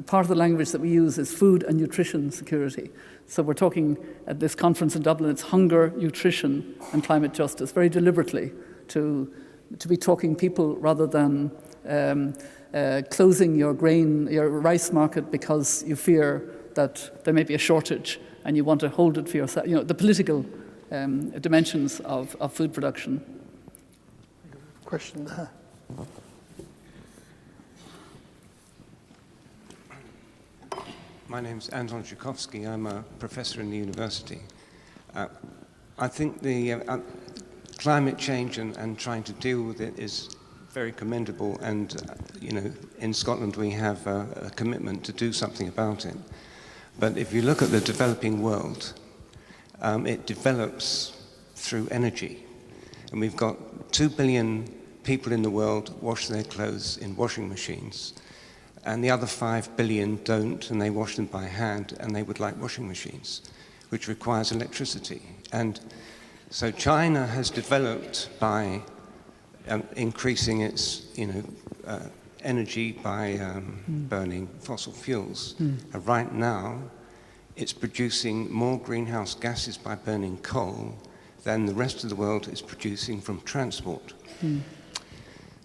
Part of the language that we use is food and nutrition security. So we're talking at this conference in Dublin, it's hunger, nutrition, and climate justice, very deliberately to be talking people rather than closing your rice market because you fear that there may be a shortage and you want to hold it for yourself. You know, the political dimensions of food production. Question there. My name's Anton Zhukovsky. I'm a professor in the university. I think the climate change and trying to deal with it is very commendable, and in Scotland we have a commitment to do something about it. But if you look at the developing world, it develops through energy. And we've got 2 billion people in the world wash their clothes in washing machines. And the other 5 billion don't, and they wash them by hand, and they would like washing machines, which requires electricity. And so China has developed by increasing its energy by burning fossil fuels. Right now, it's producing more greenhouse gases by burning coal than the rest of the world is producing from transport.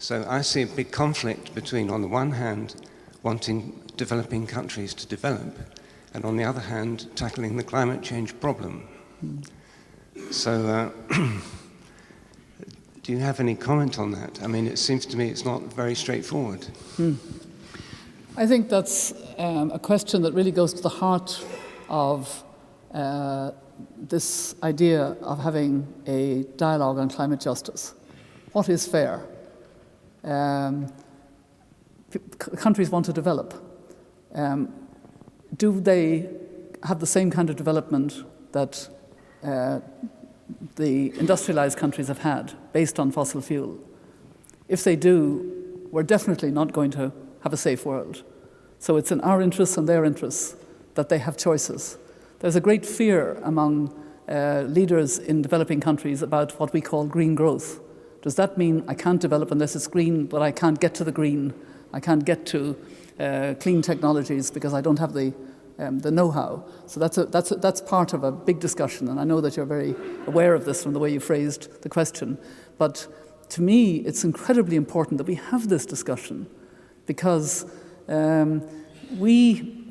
So I see a big conflict between, on the one hand, wanting developing countries to develop, and on the other hand, tackling the climate change problem. So, do you have any comment on that? I mean, it seems to me it's not very straightforward. I think that's a question that really goes to the heart of this idea of having a dialogue on climate justice. What is fair? Countries want to develop. Do they have the same kind of development that the industrialized countries have had based on fossil fuel? If they do, we're definitely not going to have a safe world. So it's in our interests and their interests that they have choices. There's a great fear among leaders in developing countries about what we call green growth. Does that mean I can't develop unless it's green, but I can't get to the green? I can't get to clean technologies because I don't have the know-how. So that's part of a big discussion, and I know that you're very aware of this from the way you phrased the question. But to me, it's incredibly important that we have this discussion because we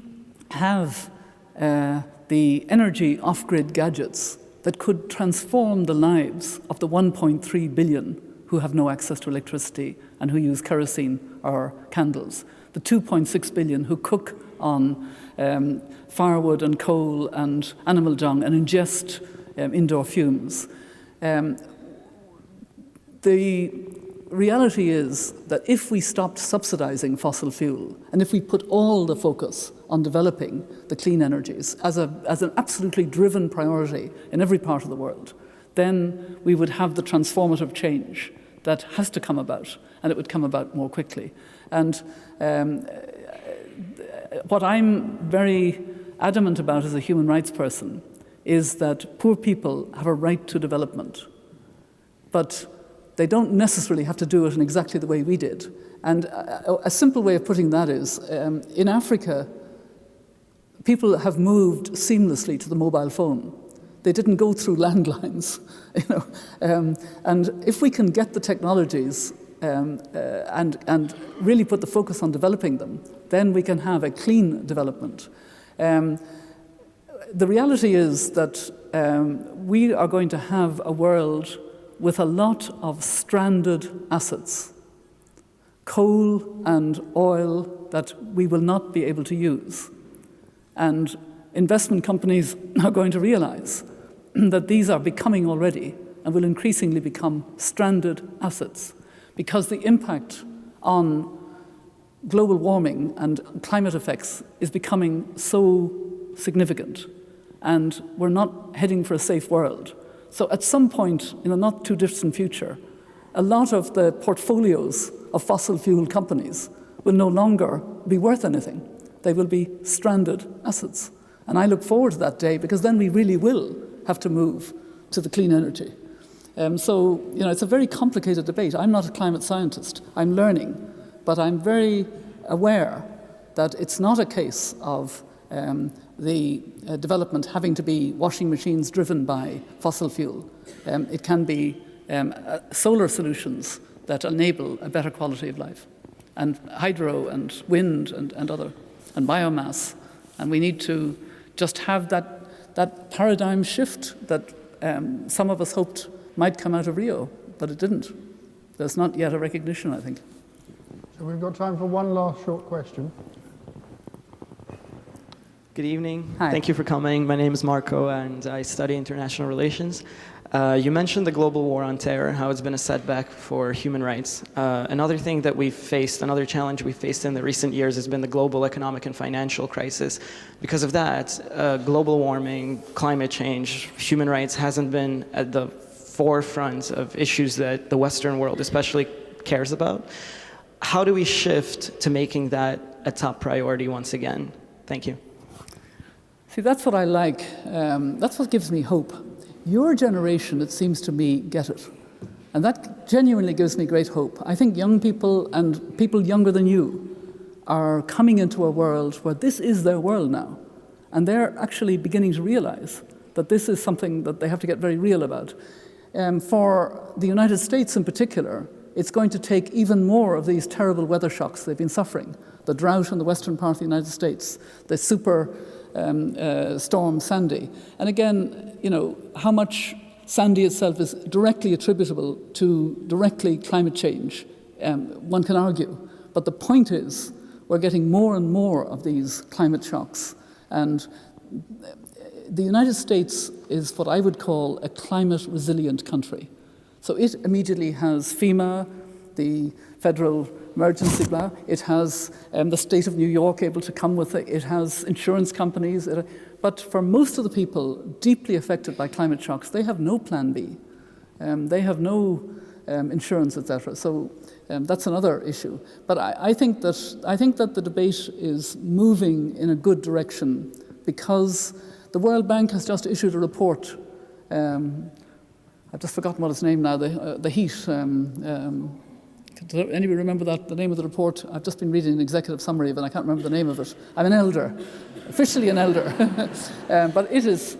have the energy off-grid gadgets that could transform the lives of the 1.3 billion who have no access to electricity and who use kerosene or candles, the 2.6 billion who cook on firewood and coal and animal dung and ingest indoor fumes. The reality is that if we stopped subsidizing fossil fuel and if we put all the focus on developing the clean energies as an absolutely driven priority in every part of the world, then we would have the transformative change that has to come about, and it would come about more quickly. And what I'm very adamant about as a human rights person is that poor people have a right to development. But they don't necessarily have to do it in exactly the way we did. And a simple way of putting that is, in Africa, people have moved seamlessly to the mobile phone. They didn't go through landlines, you know. And if we can get the technologies and really put the focus on developing them, then we can have a clean development. The reality is that we are going to have a world with a lot of stranded assets, coal and oil that we will not be able to use. And investment companies are going to realize that these are becoming already and will increasingly become stranded assets, because the impact on global warming and climate effects is becoming so significant, and we're not heading for a safe world. So at some point in a not too distant future, a lot of the portfolios of fossil fuel companies will no longer be worth anything. They will be stranded assets. And I look forward to that day, because then we really will have to move to the clean energy. So, you know, it's a very complicated debate. I'm not a climate scientist. I'm learning. But I'm very aware that it's not a case of the development having to be washing machines driven by fossil fuel. It can be solar solutions that enable a better quality of life, and hydro and wind and other, and biomass. And we need to just have that paradigm shift that some of us hoped might come out of Rio, but it didn't. There's not yet a recognition, I think. So we've got time for one last short question. Good evening. Hi. Thank you for coming. My name is Marco, and I study international relations. You mentioned the global war on terror, how it's been a setback for human rights. Another thing that we've faced, another challenge we've faced in the recent years has been the global economic and financial crisis. Because of that, global warming, climate change, human rights hasn't been at the forefront of issues that the Western world especially cares about. How do we shift to making that a top priority once again? Thank you. See, that's what I like. That's what gives me hope. Your generation, it seems to me, get it. And that genuinely gives me great hope. I think young people and people younger than you are coming into a world where this is their world now. And they're actually beginning to realize that this is something that they have to get very real about. For the United States in particular, it's going to take even more of these terrible weather shocks they've been suffering. The drought in the western part of the United States, the super storm Sandy. And again, you know, how much Sandy itself is directly attributable to directly climate change, one can argue. But the point is, we're getting more and more of these climate shocks. And the United States is what I would call a climate resilient country. So it immediately has FEMA, the federal emergency plan. It has the state of New York able to come with it. It has insurance companies. But for most of the people deeply affected by climate shocks, they have no plan B. They have no insurance, etc. So that's another issue. But I think that the debate is moving in a good direction, because the World Bank has just issued a report. I've just forgotten what its name now. The heat. Does anybody remember the name of the report? I've just been reading an executive summary of it, and I can't remember the name of it. I'm an elder, officially an elder. But it is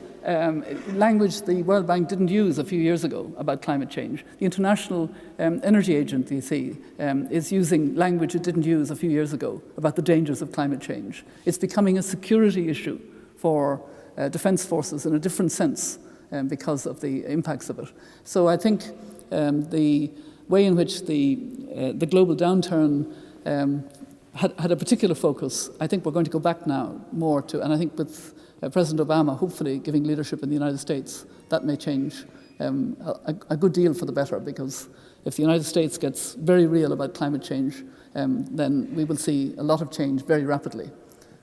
language the World Bank didn't use a few years ago about climate change. The International Energy Agency is using language it didn't use a few years ago about the dangers of climate change. It's becoming a security issue for defense forces in a different sense because of the impacts of it. So I think the way in which the global downturn had a particular focus, I think we're going to go back now more to, and I think with President Obama hopefully giving leadership in the United States, that may change a good deal for the better, because if the United States gets very real about climate change, then we will see a lot of change very rapidly.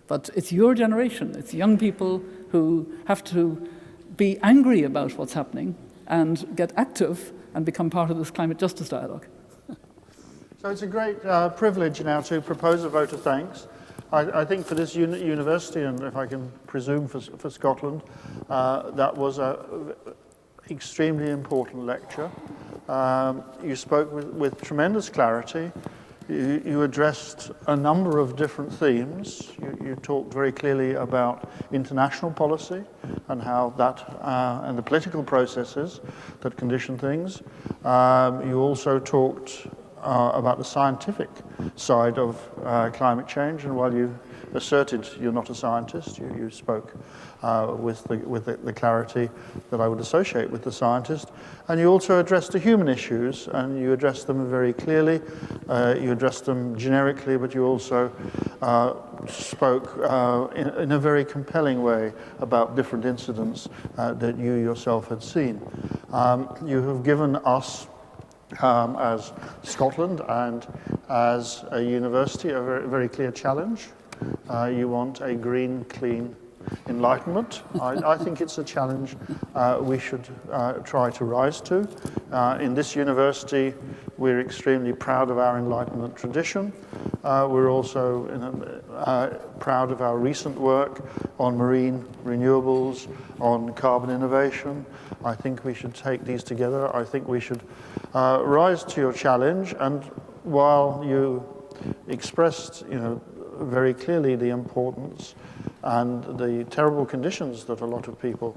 But it's your generation, it's young people who have to be angry about what's happening and get active and become part of this climate justice dialogue. So it's a great privilege now to propose a vote of thanks. I think for this university, and if I can presume for Scotland, that was an extremely important lecture. You spoke with tremendous clarity. You addressed a number of different themes. You talked very clearly about international policy and how that, and the political processes that condition things. You also talked about the scientific side of climate change, and while you asserted you're not a scientist, you spoke with the clarity that I would associate with the scientist. And you also addressed the human issues, and you addressed them very clearly. You addressed them generically, but you also spoke in a very compelling way about different incidents that you yourself had seen. You have given us, as Scotland and as a university, a very clear challenge. You want a green, clean enlightenment. I think it's a challenge we should try to rise to. In this university, we're extremely proud of our enlightenment tradition. We're also proud of our recent work on marine renewables, on carbon innovation. I think we should take these together. I think we should rise to your challenge. And while you expressed, very clearly the importance and the terrible conditions that a lot of people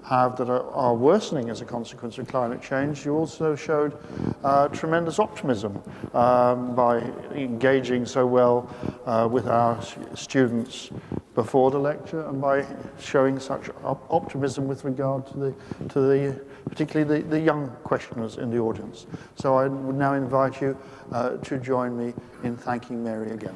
have that are worsening as a consequence of climate change, you also showed tremendous optimism by engaging so well with our students before the lecture, and by showing such optimism with regard to the particularly the young questioners in the audience. So I would now invite you to join me in thanking Mary again.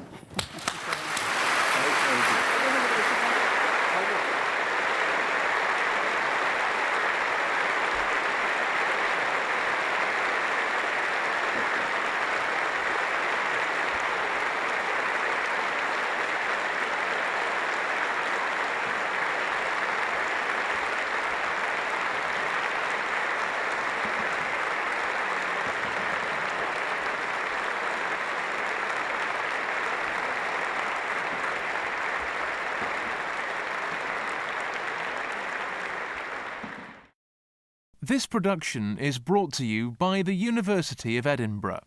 This production is brought to you by the University of Edinburgh.